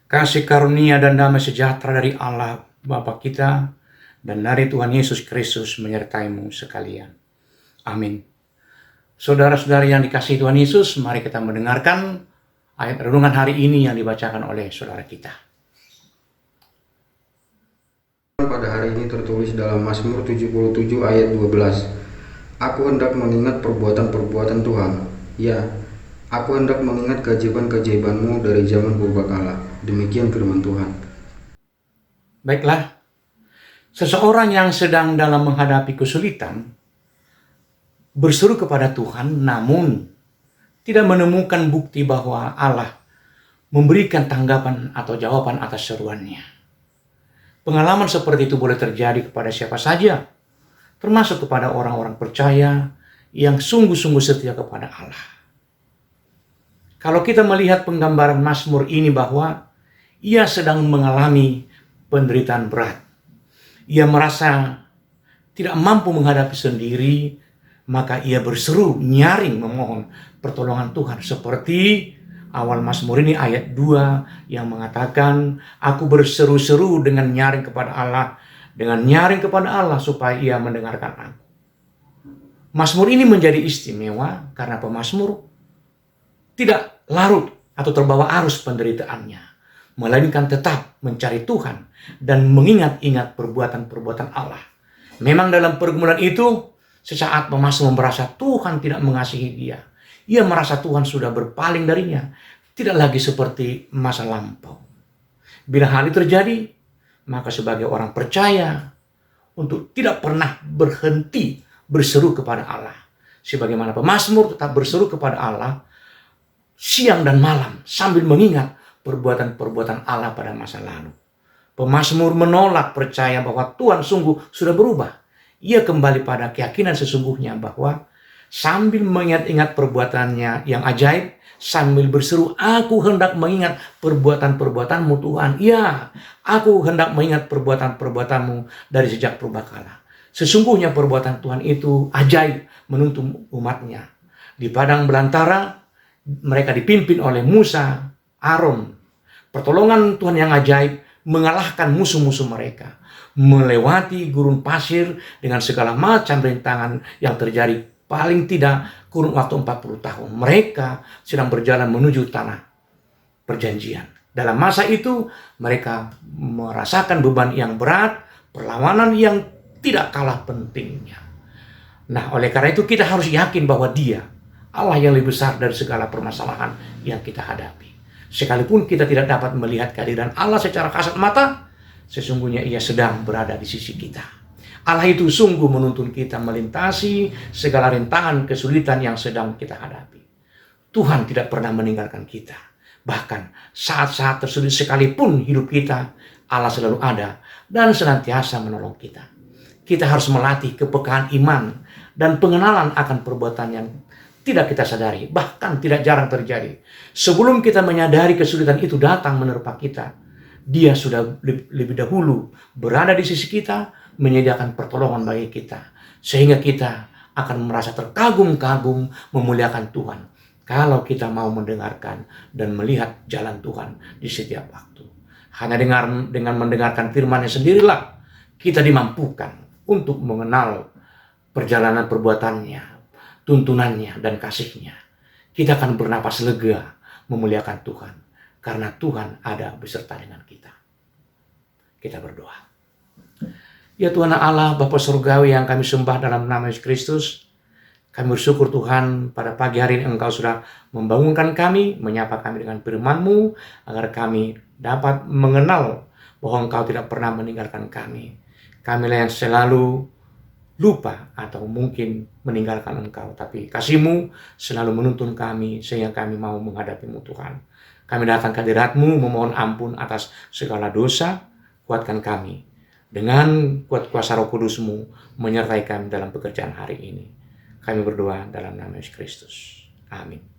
Kasih karunia dan damai sejahtera dari Allah Bapa kita dan dari Tuhan Yesus Kristus menyertaimu sekalian. Amin. Saudara-saudari yang dikasihi Tuhan Yesus, mari kita mendengarkan ayat renungan hari ini yang dibacakan oleh saudara kita. Pada hari ini tertulis dalam Mazmur 77 ayat 12. Aku hendak mengingat perbuatan-perbuatan Tuhan. Ya, aku hendak mengingat keajaiban-keajaiban-Mu dari zaman purbakala. Demikian firman Tuhan. Baiklah, seseorang yang sedang dalam menghadapi kesulitan berseru kepada Tuhan, namun tidak menemukan bukti bahwa Allah memberikan tanggapan atau jawaban atas seruannya. Pengalaman seperti itu boleh terjadi kepada siapa saja, termasuk kepada orang-orang percaya yang sungguh-sungguh setia kepada Allah. Kalau kita melihat penggambaran Mazmur ini bahwa ia sedang mengalami penderitaan berat. Ia merasa tidak mampu menghadapi sendiri, maka ia berseru, nyaring memohon pertolongan Tuhan. Seperti awal Mazmur ini ayat 2 yang mengatakan, aku berseru-seru dengan nyaring kepada Allah, supaya ia mendengarkan aku. Mazmur ini menjadi istimewa karena pemazmur tidak larut atau terbawa arus penderitaannya, melainkan tetap mencari Tuhan dan mengingat-ingat perbuatan-perbuatan Allah. Memang dalam pergumulan itu, sesaat pemazmur merasa Tuhan tidak mengasihi dia. Ia merasa Tuhan sudah berpaling darinya, tidak lagi seperti masa lampau. Bila hal itu terjadi, maka sebagai orang percaya untuk tidak pernah berhenti berseru kepada Allah. Sebagaimana pemazmur tetap berseru kepada Allah siang dan malam sambil mengingat perbuatan-perbuatan Allah pada masa lalu. Pemazmur menolak percaya bahwa Tuhan sungguh sudah berubah. Ia kembali pada keyakinan sesungguhnya bahwa sambil mengingat-ingat perbuatannya yang ajaib, sambil berseru, aku hendak mengingat perbuatan-perbuatan-Mu Tuhan. Ya, aku hendak mengingat perbuatan-perbuatan-Mu dari sejak purbakala. Sesungguhnya perbuatan Tuhan itu ajaib menuntun umatnya. Di padang belantara, mereka dipimpin oleh Musa, Aaron. Pertolongan Tuhan yang ajaib mengalahkan musuh-musuh mereka. Melewati gurun pasir dengan segala macam rintangan yang terjadi paling tidak kurun waktu 40 tahun. Mereka sedang berjalan menuju tanah perjanjian. Dalam masa itu mereka merasakan beban yang berat, perlawanan yang tidak kalah pentingnya. Nah, oleh karena itu kita harus yakin bahwa Dia Allah yang lebih besar dari segala permasalahan yang kita hadapi. Sekalipun kita tidak dapat melihat kehadiran Allah secara kasat mata, sesungguhnya Ia sedang berada di sisi kita. Allah itu sungguh menuntun kita melintasi segala rintangan kesulitan yang sedang kita hadapi. Tuhan tidak pernah meninggalkan kita. Bahkan saat-saat tersulit sekalipun hidup kita, Allah selalu ada dan senantiasa menolong kita. Kita harus melatih kepekaan iman dan pengenalan akan perbuatan yang tidak kita sadari, bahkan tidak jarang terjadi. Sebelum kita menyadari kesulitan itu datang menerpa kita, Dia sudah lebih dahulu berada di sisi kita, menyediakan pertolongan bagi kita. Sehingga kita akan merasa terkagum-kagum memuliakan Tuhan. Kalau kita mau mendengarkan dan melihat jalan Tuhan di setiap waktu. Hanya dengan mendengarkan firman-Nya sendirilah kita dimampukan untuk mengenal perjalanan perbuatannya, tuntunannya dan kasih-Nya. Kita akan bernapas lega memuliakan Tuhan karena Tuhan ada beserta dengan kita. Kita berdoa. Ya Tuhan Allah, Bapa Surgawi yang kami sembah dalam nama Yesus Kristus, kami bersyukur Tuhan pada pagi hari ini Engkau sudah membangunkan kami, menyapa kami dengan firman-Mu, agar kami dapat mengenal bahwa Engkau tidak pernah meninggalkan kami. Kamilah yang selalu lupa atau mungkin meninggalkan Engkau, tapi kasih-Mu selalu menuntun kami sehingga kami mau menghadapi-Mu Tuhan. Kami datang ke hadirat-Mu memohon ampun atas segala dosa. Kuatkan kami dengan kuat kuasa Roh Kudus-Mu menyertai kami dalam pekerjaan hari ini. Kami berdoa dalam nama Yesus Kristus. Amin.